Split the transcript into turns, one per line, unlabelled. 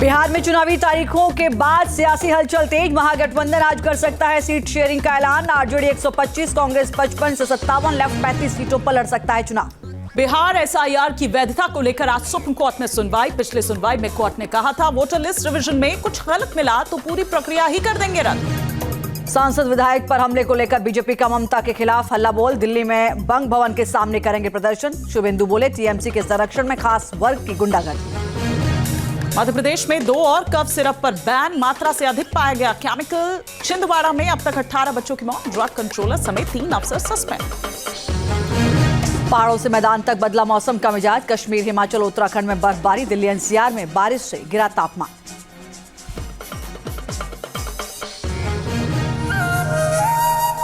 बिहार में चुनावी तारीखों के बाद सियासी हलचल तेज। महागठबंधन आज कर सकता है सीट शेयरिंग का ऐलान। आरजेडी 125, कांग्रेस 55 से 57, लेफ्ट 35 सीटों पर लड़ सकता है चुनाव।
बिहार एसआईआर की वैधता को लेकर आज सुप्रीम कोर्ट में सुनवाई। पिछले सुनवाई में कोर्ट ने कहा था वोटर लिस्ट रिवीजन में कुछ गलत मिला तो पूरी प्रक्रिया ही कर देंगे रद्द।
सांसद विधायक पर हमले को लेकर बीजेपी का ममता के खिलाफ हल्ला बोल। दिल्ली में बंग भवन के सामने करेंगे प्रदर्शन। शुभेंदु बोले टीएमसी के संरक्षण में खास वर्ग की गुंडागर्दी।
मध्य प्रदेश में 2 और कफ सिरप पर बैन। मात्रा से अधिक पाया गया केमिकल। छिंदवाड़ा में अब तक 18 बच्चों की मौत। ड्रग कंट्रोलर समेत 3 अफसर सस्पेंड।
पहाड़ों से मैदान तक बदला मौसम का मिजाज। कश्मीर, हिमाचल, उत्तराखंड में बर्फबारी। दिल्ली एनसीआर में बारिश से गिरा तापमान।